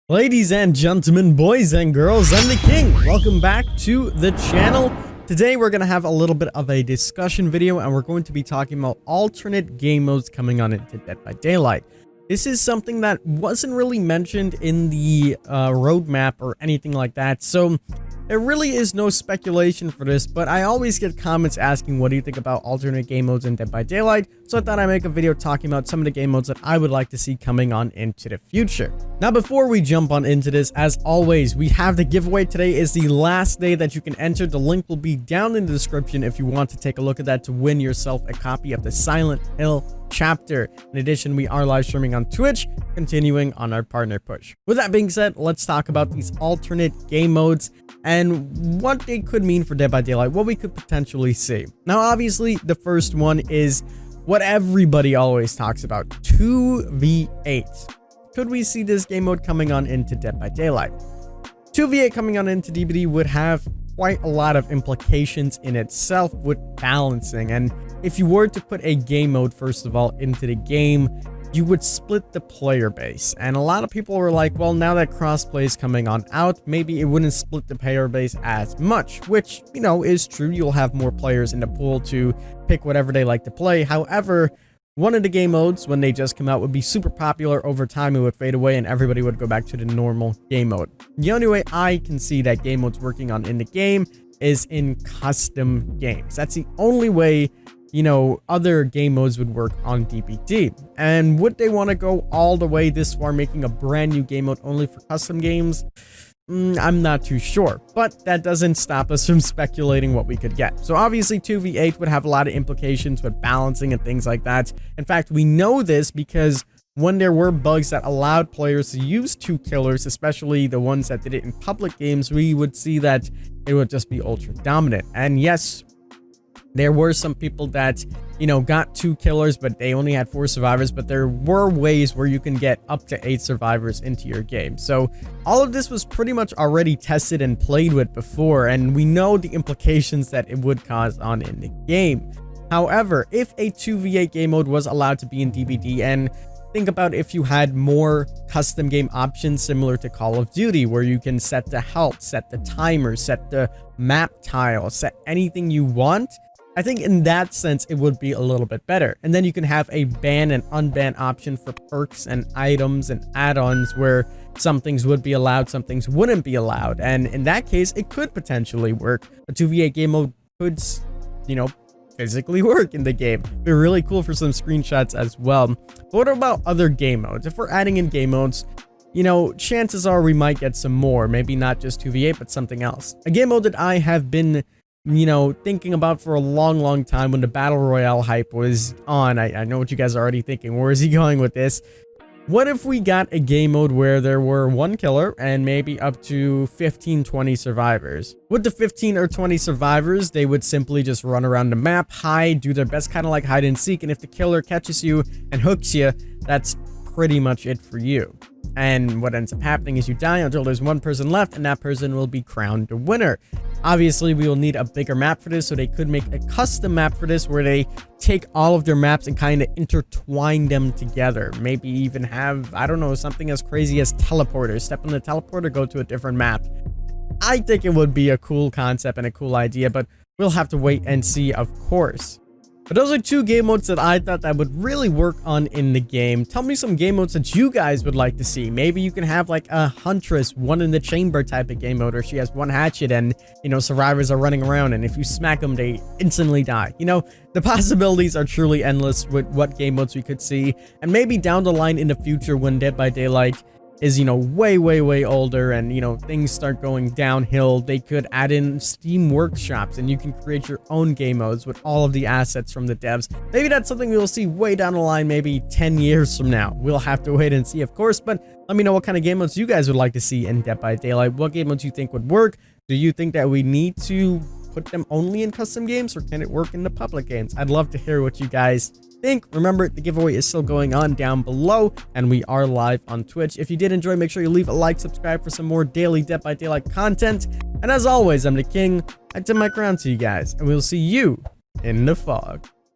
Ladies and gentlemen, boys and girls, I'm the King. Welcome back to the channel. Today we're going to have a little bit of a discussion video and we're going to be talking about alternate game modes coming on into Dead by Daylight. This is something that wasn't really mentioned in the roadmap or anything like that, so there really is no speculation for this, but I always get comments asking what do you think about alternate game modes in Dead by Daylight, so I thought I'd make a video talking about some of the game modes that I would like to see coming on into the future. Now before we jump on into this, as always, we have the giveaway. Today is the last day that you can enter. The link will be down in the description if you want to take a look at that to win yourself a copy of the Silent Hill chapter. In addition, we are live streaming on Twitch, continuing on our partner push. With that being said, let's talk about these alternate game modes and what they could mean for Dead by Daylight, what we could potentially see. Now, obviously, the first one is what everybody always talks about, 2v8. Could we see this game mode coming on into Dead by Daylight? 2v8 coming on into DBD would have quite a lot of implications in itself with balancing, and if you were to put a game mode first of all into the game, you would split the player base. And a lot of people were like, well, now that crossplay is coming on out, maybe it wouldn't split the player base as much, which, you know, is true. You'll have more players in the pool to pick whatever they like to play. However, one of the game modes, when they just come out, would be super popular. Over time, it would fade away and everybody would go back to the normal game mode. The only way I can see that game mode's working on in the game is in custom games. That's the only way, you know, other game modes would work on DBD. And would they want to go all the way this far, making a brand new game mode only for custom games? I'm not too sure, but that doesn't stop us from speculating what we could get. So obviously 2v8 would have a lot of implications with balancing and things like that. In fact, we know this because when there were bugs that allowed players to use 2 killers, especially the ones that did it in public games, we would see that it would just be ultra dominant. And yes, there were some people that, you know, got 2 killers, but they only had 4 survivors. But there were ways where you can get up to 8 survivors into your game. So all of this was pretty much already tested and played with before, and we know the implications that it would cause on in the game. However, if a 2v8 game mode was allowed to be in DBD, and think about if you had more custom game options similar to Call of Duty, where you can set the health, set the timer, set the map tile, set anything you want, I think in that sense, it would be a little bit better. And then you can have a ban and unban option for perks and items and add-ons where some things would be allowed, some things wouldn't be allowed. And in that case, it could potentially work. A 2v8 game mode could, you know, physically work in the game. It'd be really cool for some screenshots as well. But what about other game modes? If we're adding in game modes, you know, chances are we might get some more. Maybe not just 2v8, but something else. A game mode that I have been, you know, thinking about for a long time when the battle royale hype was on. I know what you guys are already thinking. Where is he going with this? What if we got a game mode where there were 1 killer and maybe up to 15-20 survivors? With the 15 or 20 survivors, they would simply just run around the map, hide, do their best, kind of like hide and seek, and if the killer catches you and hooks you, that's pretty much it for you. And what ends up happening is you die until there's 1 person left, and that person will be crowned the winner. Obviously, we will need a bigger map for this, so they could make a custom map for this where they take all of their maps and kind of intertwine them together. Maybe even have, I don't know, something as crazy as teleporters. Step on the teleporter, go to a different map. I think it would be a cool concept and a cool idea, but we'll have to wait and see, of course. But those are 2 game modes that I thought that would really work on in the game. Tell me some game modes that you guys would like to see. Maybe you can have like a Huntress, 1 in the chamber type of game mode, or she has 1 hatchet and, you know, survivors are running around, and if you smack them, they instantly die. You know, the possibilities are truly endless with what game modes we could see. And maybe down the line in the future when Dead by Daylight is, you know, way older and, you know, things start going downhill, they could add in Steam workshops and you can create your own game modes with all of the assets from the devs. Maybe that's something we'll see way down the line, maybe 10 years from now. We'll have to wait and see, of course, but let me know what kind of game modes you guys would like to see in Dead by Daylight. What game modes you think would work? Do you think that we need to put them only in custom games, or can it work in the public games? I'd love to hear what you guys think. Remember, the giveaway is still going on down below, and we are live on Twitch. If you did enjoy, make sure you leave a like, subscribe for some more daily Dead by Daylight content. And as always, I'm the King. I tip my crown to you guys, and we'll see you in the fog.